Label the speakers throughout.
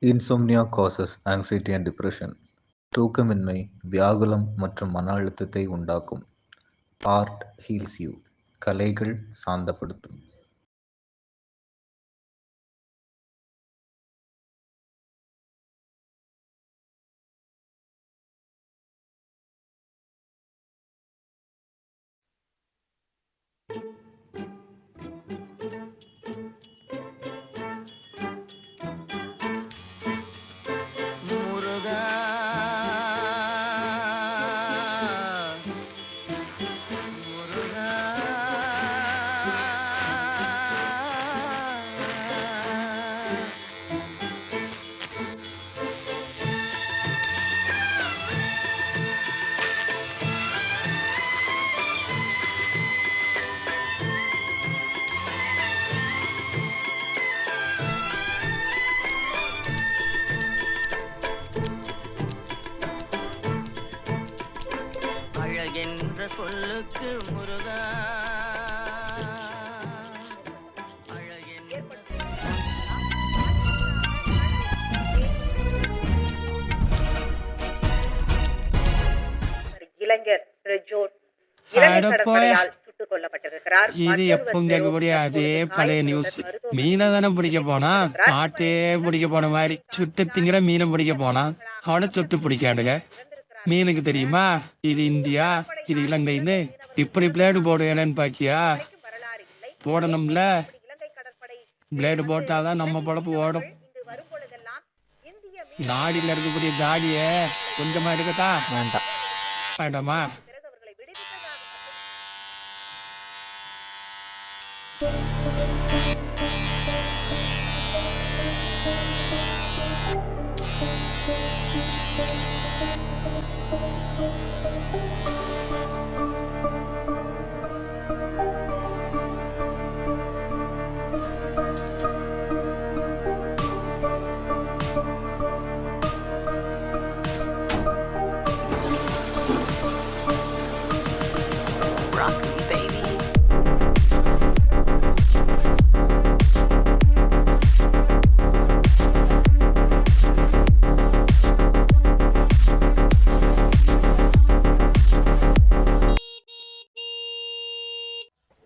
Speaker 1: Insomnia causes anxiety and depression. தூக்கமின்மை வியாகுலம் மற்றும் மன அழுத்தத்தை உண்டாக்கும். Art heals you. கலைகள் சாந்தப்படுத்தும்.
Speaker 2: அழகென்ற சொல்லுக்கு முருகா
Speaker 3: இளைஞர் பிரஜோட் இலங்கை கடற்படையால் சுட்டுக் கொல்லப்பட்டிருக்கிறார்.
Speaker 4: இது எப்பவும் கேட்கக்கூடிய அதே பழைய நியூஸ். மீனை தானே பிடிக்க போனா, ஆட்டே பிடிக்க போன மாதிரி சுட்டு திங்கிற மீனை பிடிக்க போனா அவனை சுட்டு பிடிக்காடுங்க. மீனுக்கு தெரியுமா இது இந்தியா இது இலங்கைன்னு? இப்படி பிளேடு போடுவேன்னு பாக்கியா? போடணும்ல, பிளேடு போட்டாதான் நம்ம பொழப்பு ஓடும். நாடியில் இருக்கக்கூடிய தாடிய கொஞ்சமா இருக்கட்டா? வேண்டாம். வேண்டாமா?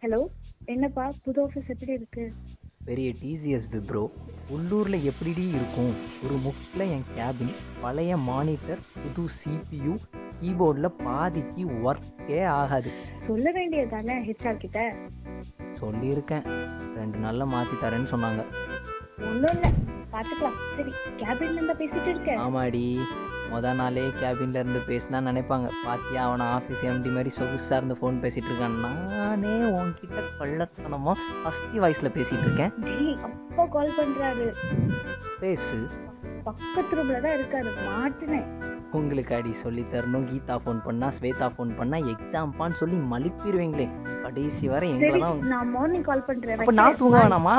Speaker 5: ஹலோ, என்னப்பா புது ஆஃபீஸ் எப்படி இருக்கு?
Speaker 6: பெரிய டிசிஎஸ்பி ப்ரோ. உள்ளூரில் எப்படி இருக்கும்? ஒரு முக்கில் என் கேபின், பழைய மானிட்டர், புது சிபியு, கீபோர்டில் பாதிக்கு ஒர்க்கே ஆகாது.
Speaker 5: சொல்ல வேண்டியதானே ஹெச்ஆர் கிட்ட?
Speaker 6: சொல்லியிருக்கேன், 2 நாளில் மாற்றி தரேன்னு சொன்னாங்க.
Speaker 5: ஒன்றும் இல்லை, பார்த்துக்கலாம். சரி, கேபின்ல இருந்தா பேசிட்டு இருக்கேன்.
Speaker 6: ஆமாடி, நாளே கேபின்ல இருந்து பேசினா நினைப்பாங்க, பாத்தியா அவனை ஆஃபீஸ் எம்டி மாதிரி சொகுசாக இருந்து ஃபோன் பேசிகிட்டு இருக்கான். நானே உன்கிட்ட கள்ளத்தனமா ஃபஸ்ட் வாய்ஸில் பேசிகிட்டு இருக்கேன்.
Speaker 5: அப்பா கால் பண்ணுறாரு.
Speaker 6: பேசு.
Speaker 5: பக்கத்து ரூம்ல தான் இருக்காரு, மாட்டினேன்.
Speaker 6: உங்களுக்கு அடி சொல்லி தரணும். கீதா ஃபோன் பண்ணா, ஸ்வேதா ஃபோன் பண்ணா, எக்ஸாம்பான்னு சொல்லி மலிப்பிடுவீங்களே. கடைசி வரை எங்களை தான்.
Speaker 5: நான் மார்னிங் கால் பண்ணுறேன்.
Speaker 6: அப்போ நான் தூங்க வேணாமா?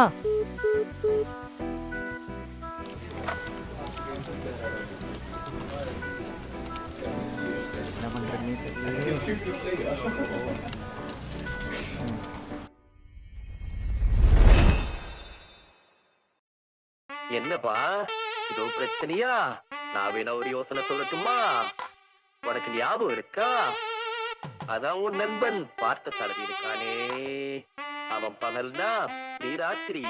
Speaker 2: என்னப்பா இதோ பிரச்சனையா? நான் வேணா ஒரு யோசனை சொல்லட்டுமா? உனக்கு ஞாபகம் இருக்கா? அதான் உன் நண்பன் பார்த்த சாரதி இருக்கானே, அவன் பகல்னா நீ ராத்திரி.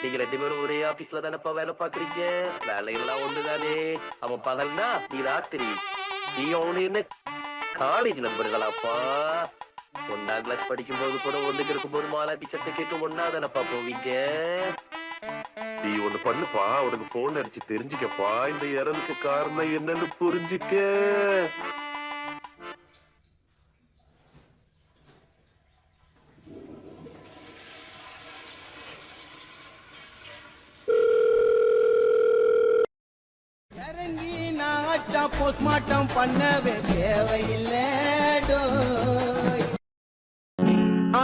Speaker 2: நீங்க 2 பேரும் ஒரே ஆபீஸ்ல தானப்பா வேலை பாக்குறீங்க, வேலையெல்லாம் ஒண்ணுதானே. அவன் பகல்னா நீ ராத்திரி. நீ அவனு என்ன காலேஜ் நண்பர்களாப்பா? 1ஆம் கிளாஸ் படிக்கும் போது கூட ஒண்ணுக்கு இருக்கும்போது மாலாட்டி சட்டை கேட்டு ஒன்னா தானப்பா போவீங்க. நீ ஒண்ணு பண்ணுப்பா, உனக்கு போன் அடிச்சு தெரிஞ்சுக்கப்பா, இந்த இறலுக்கு காரணம் என்னன்னு புரிஞ்சுக்க.
Speaker 7: ஆட்டம் பண்ணவே தேவையில்லை டோய்.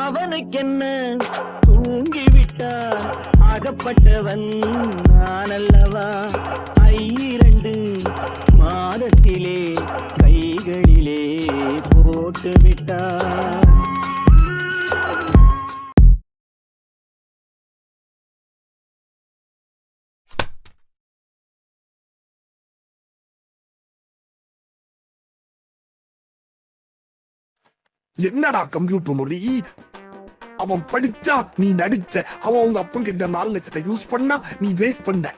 Speaker 2: அவனுக்கென்ன தூங்கிவிட்டான் அகப்பட்டவன் நானல்லவா 2 மாதத்திலே கைகளிலே போட்டு விட்டான்.
Speaker 8: என்னடா கம்ப்யூட்டர் மொழி? அவன் படிச்சா நீ நடிச்ச, அவன் உங்க அப்பன் கிட்ட 4 லட்சத்தை யூஸ் பண்ணா நீ வேஸ்ட் பண்ண.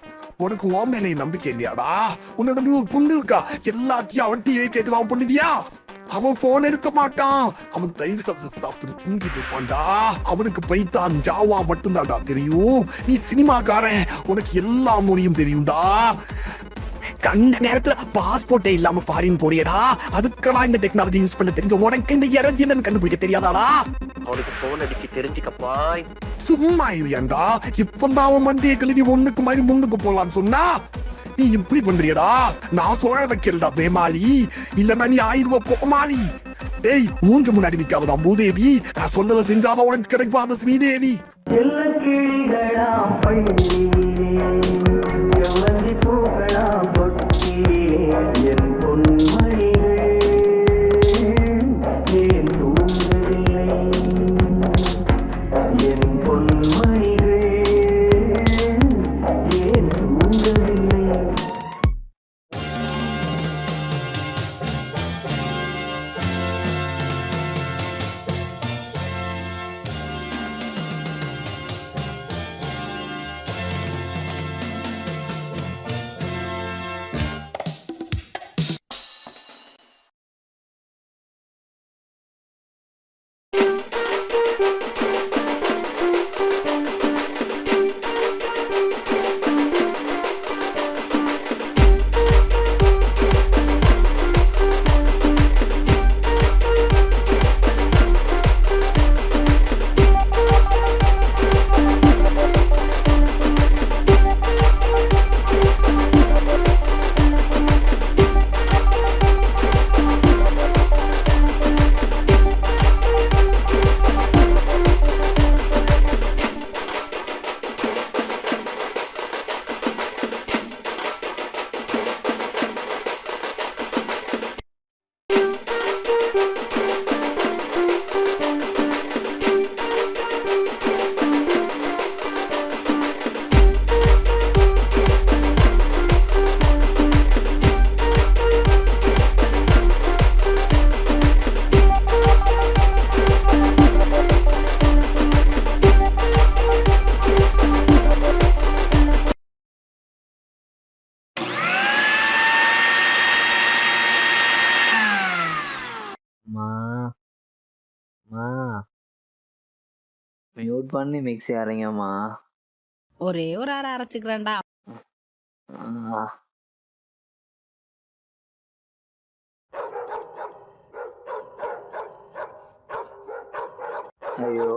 Speaker 8: உனக்கு உன் மேலே நம்பிக்கை இல்லையாடா? உன்னோட ஒரு பொண்ணு இருக்கா, எல்லாத்தையும் அவன் டிவி கேட்டு அவன் பண்ணுவியா? அவன் போன் எடுக்க மாட்டான், அவன் தயிர் சாப்பிட்டு தூங்கிட்டு இருப்பான்டா. அவனுக்கு பைத்தான் ஜாவா மட்டும்தான்டா தெரியும். நீ சினிமாக்காரன், உனக்கு எல்லா மொழியும் தெரியும்டா. கண்ட நேரத்துல பாஸ்போர்ட்டே இல்லாம ஃபாரின் போறியடா, அதுக்கெல்லாம் இந்த டெக்னாலஜி யூஸ் பண்ண தெரிஞ்ச உனக்கு இந்த இறஞ்சின்னு கண்டுபிடிக்க தெரியாதாடா?
Speaker 2: அவனுக்கு போன் அடிச்சு தெரிஞ்சுக்கப்பா.
Speaker 8: சும்மா இருவியாண்டா, இப்பதான் அவன் மண்டியை கழுவி ஒண்ணுக்கு மாதிரி முன்னுக்கு போலான்னு சொன்னா நீ இப்படி பண்றியடா? நான் சொல்றத கேளுடா பேமாளி, இல்லன்னா நீ 1000 ரூபாய் கோமாளி. டேய், மூஞ்சு முன்னாடி நிக்காதடா பூதேவி, நான் சொன்னதை செஞ்சாதான் உனக்கு கிடைப்பாத ஸ்ரீதேவி.
Speaker 6: மியூட் பண்ணி மிக்ஸி அரைங்கம்மா.
Speaker 9: ஒரே ஒரு அரை அரைச்சுக்கிறேன்டா.
Speaker 6: ஐயோ,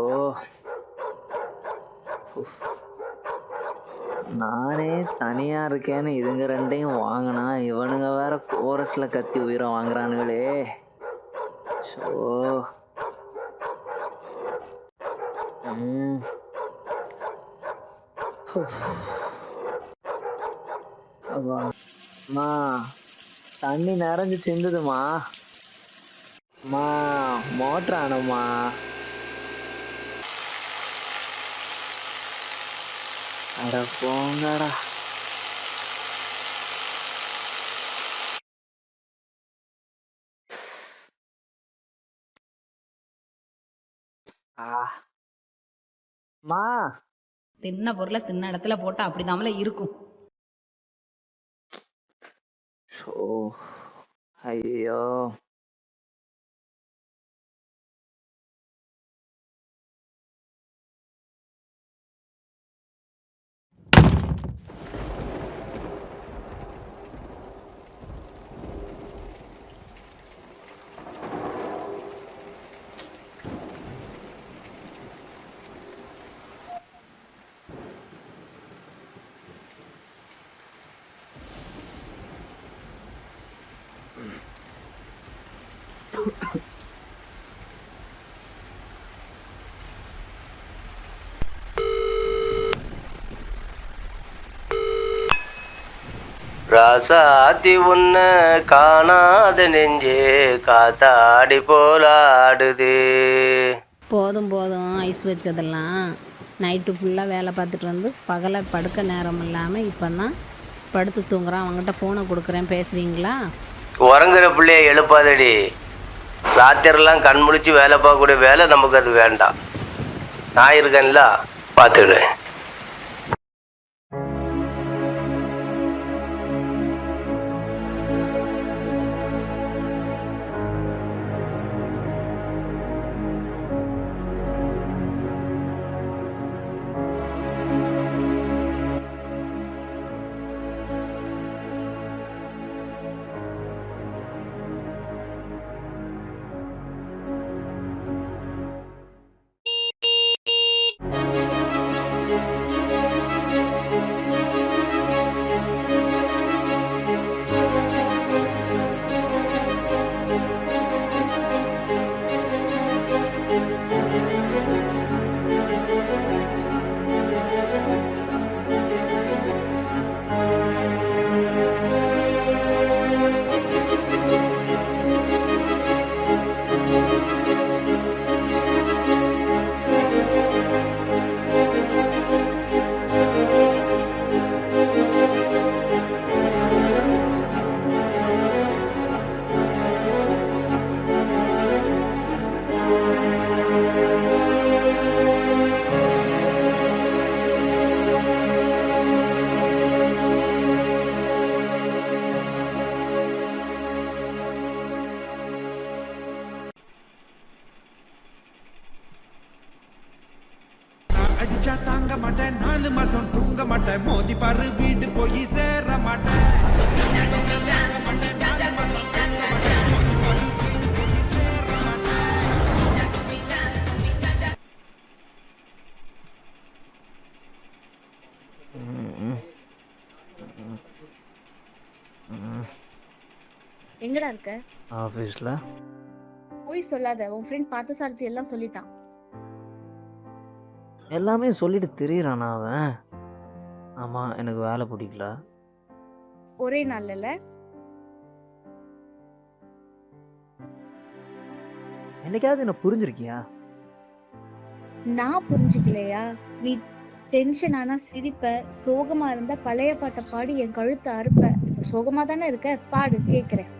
Speaker 6: நானே தனியா இருக்கேன்னு இதுங்க ரெண்டையும் வாங்கினா இவனுங்க வேற கோரஸ்ல கத்தி உயிரை வாங்குறானுங்களே. ஷோ. அம்மா, தண்ணி நிறைஞ்சு சிந்துதுமா. அம்மா, மோட்டர் ஆனம்மா. அட போங்கடா. மா,
Speaker 9: தின்ன பொருளை தின்ன இடத்துல போட்டா அப்படிதாமல இருக்கும்.
Speaker 6: ஐயோ,
Speaker 2: ராசாத்தி உன்ன காணாத நெஞ்சே காத்தாடி போலாடுது.
Speaker 9: போதும் போதும் ஐஸ் வச்சதெல்லாம் நைட்டு ஃபுல்லாக வேலை பார்த்துட்டு வந்து பகலை படுக்க நேரம் இல்லாமல் இப்போ தான் படுத்து தூங்குறான். அவங்ககிட்ட ஃபோனை கொடுக்குறேன், பேசுகிறீங்களா?
Speaker 2: உறங்குற பிள்ளைய எழுப்பாதடி. ராத்திரெல்லாம் கண் முழிச்சு வேலை பார்க்கக்கூடிய வேலை நமக்கு அது வேண்டாம். நான் இருக்கேன்ல, பார்த்துக்கிறேன்.
Speaker 7: அடிச்சா தாங்க மாட்டேன், 4 மாசம் தூங்க மாட்டேன், மோதி பாரு வீடு போய் சேர மாட்டேன்.
Speaker 5: எங்கடா இருக்க?
Speaker 6: ஆஃபீஸில்.
Speaker 5: போய் சொல்லாத, உன் ஃப்ரெண்ட் பார்த்தசாரதி எல்லாம் சொல்லிட்டான்.
Speaker 6: எல்லாமே சொல்லிட்டு திரியிறானா அவன்? ஆமாம், எனக்கு வேலை பிடிக்கல.
Speaker 5: ஒரே நாள்ல
Speaker 6: என்னைக்காவது என்ன புரிஞ்சிருக்கியா?
Speaker 5: நான் புரிஞ்சுக்கலையா? நீ டென்ஷன் ஆனா சிரிப்ப, சோகமா இருந்தா பழைய பாட்டை பாடி என் கழுத்தை அறுப்ப. இப்ப சோகமா தானே இருக்க, பாடு கேக்குறேன்.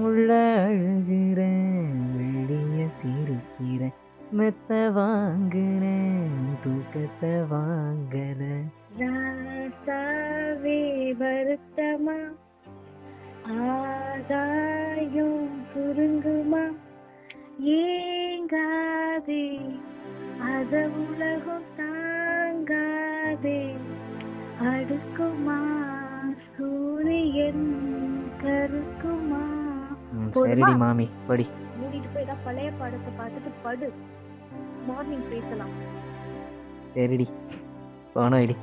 Speaker 6: உள்ள அழுகிறேன், வெளிய சிரிக்கிறேன், மெத்த வாங்குறேன், தூக்கத்தை வாங்கல.
Speaker 5: ராசாவே வருத்தமா, ஆகாயம் சுருங்குமா, ஏங்காதே, அத உலகம் தாங்காதே, அடுக்குமா சூரியன் கருக்குமா.
Speaker 6: சரிடி மாமி, படி.
Speaker 5: மூடிட்டு போய் தான் பழைய பாடத்தை பார்த்துட்டு படு. மார்னிங் பேசலாம்.
Speaker 6: சரிடி, போன ஐடி.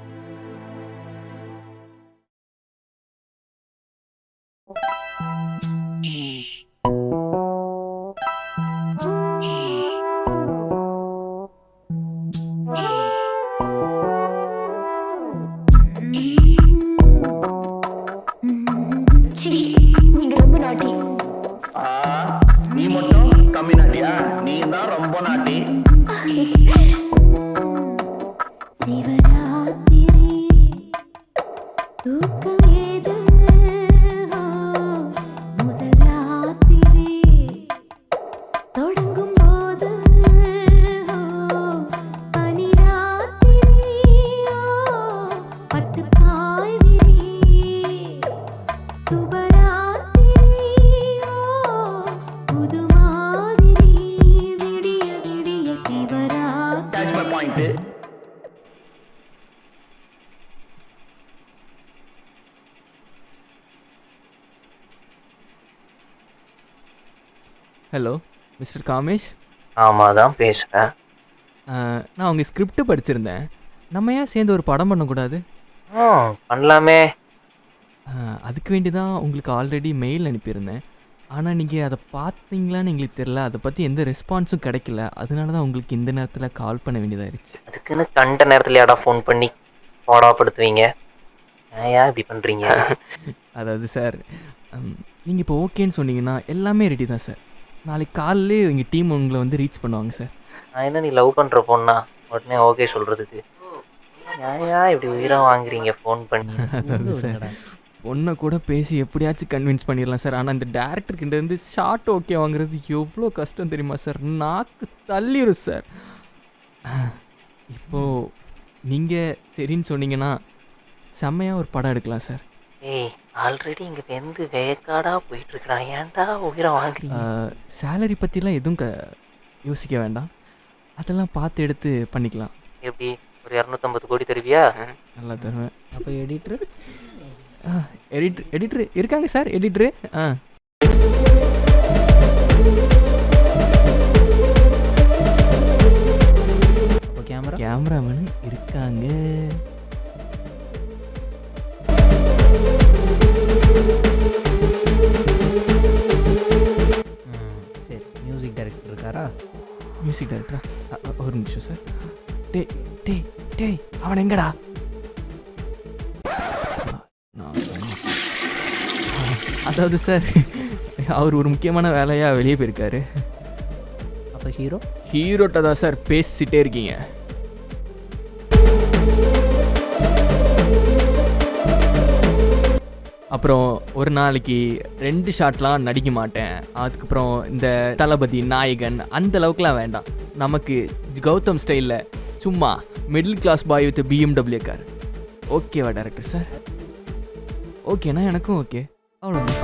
Speaker 5: நீங்க ரொம்ப நாட்டி.
Speaker 2: நீ மட்டும் கம்மி நாட்டியா? நீ தான் ரொம்ப நாட்டி.
Speaker 5: சிவராத்திரி தூக்கம் ஏது, முதல் ராத்திரி தொடங்கும் போது, பனி ராத்திரி பட்டு பாய் விரி, சுபராத்திரி புது மாதிரி, விடிய விடிய சிவராத்திரி.
Speaker 10: Hello mister Kamesh.
Speaker 2: ஆமாம் தான் பேசுகிறேன்.
Speaker 10: நான் உங்கள் ஸ்கிரிப்ட் படிச்சிருந்தேன். நம்ம ஏன் சேர்ந்து ஒரு படம் பண்ணக்கூடாது?
Speaker 2: பண்ணலாமே.
Speaker 10: அதுக்கு வேண்டி தான் உங்களுக்கு ஆல்ரெடி மெயில் அனுப்பியிருந்தேன். ஆனால் நீங்கள் அதை பார்த்தீங்களான்னு எங்களுக்கு தெரில. அதை பற்றி எந்த ரெஸ்பான்ஸும் கிடைக்கல. அதனால தான் உங்களுக்கு இந்த நேரத்தில் கால் பண்ண வேண்டியதாகிடுச்சு.
Speaker 2: அதுக்குன்னு கண்ட நேரத்தில் யாரா ஃபோன் பண்ணி பாடாப்படுத்துவீங்க? ஏன் இப்படி பண்ணுறீங்க?
Speaker 10: அதாவது சார் நீங்கள் இப்போ ஓகேன்னு சொன்னீங்கன்னா எல்லாமே ரெடி தான் சார். நாளைக்கு காலையிலே எங்கள் டீம் உங்களை வந்து ரீச் பண்ணுவாங்க சார்.
Speaker 6: நான் என்ன நீ லவ் பண்ணுற பொண்ணா உடனே ஓகே சொல்கிறதுக்கு? ஏன் இப்படி உயிரை வாங்குறீங்க ஃபோன் பண்ணி?
Speaker 10: அதாவது சார் பொண்ணை கூட பேசி எப்படியாச்சும் கன்வின்ஸ் பண்ணிடலாம் சார். ஆனால் இந்த டேரக்டர்கிட்ட இருந்து ஷார்ட் ஓகே வாங்குறது எவ்வளோ கஷ்டம் தெரியுமா சார்? நாக்கு தள்ளிடும் சார். இப்போது நீங்கள் சரின்னு சொன்னீங்கன்னா செம்மையாக ஒரு படம் எடுக்கலாம் சார்.
Speaker 6: ஏய் ஆல்ரெடி இங்கே வெந்து வேக்காடாக போயிட்டுருக்குறா, ஏன்டா உயிரை வாங்குறீங்க?
Speaker 10: சேலரி பற்றிலாம் எதுவும் யோசிக்க வேண்டாம், அதெல்லாம் பார்த்து எடுத்து பண்ணிக்கலாம்.
Speaker 6: எப்படி ஒரு 250 கோடி தருவியா?
Speaker 10: நல்லா தருவேன்.
Speaker 6: அப்போ எடிட்ரு
Speaker 10: எடிட்ரு இருக்காங்க சார். எடிட்ரு
Speaker 6: அப்போ
Speaker 10: கேமராமேன் இருக்காங்க.
Speaker 6: சரி, மியூசிக் டைரக்டர் இருக்காரா?
Speaker 10: மியூசிக் டைரக்டரா? ஒரு நிமிஷம் சார். டேய் டேய் டேய் அவன் எங்கடா? அதாவது சார் அவர் ஒரு முக்கியமான வேலையாக வெளியே போயிருக்காரு.
Speaker 6: அப்போ
Speaker 10: ஹீரோட்ட தான் சார் பேசிட்டே இருக்கீங்க. அப்புறம் ஒரு நாளைக்கு 2 ஷாட்லாம் நடிக்க மாட்டேன். அதுக்கப்புறம் இந்த தளபதி நாயகன் அந்த அளவுக்குலாம் வேண்டாம். நமக்கு கௌதம் ஸ்டைலில் சும்மா middle class boy with BMW car. ஓகேவா டேரக்டர் சார்? ஓகேண்ணா, எனக்கும் ஓகே. அவ்வளோதான்.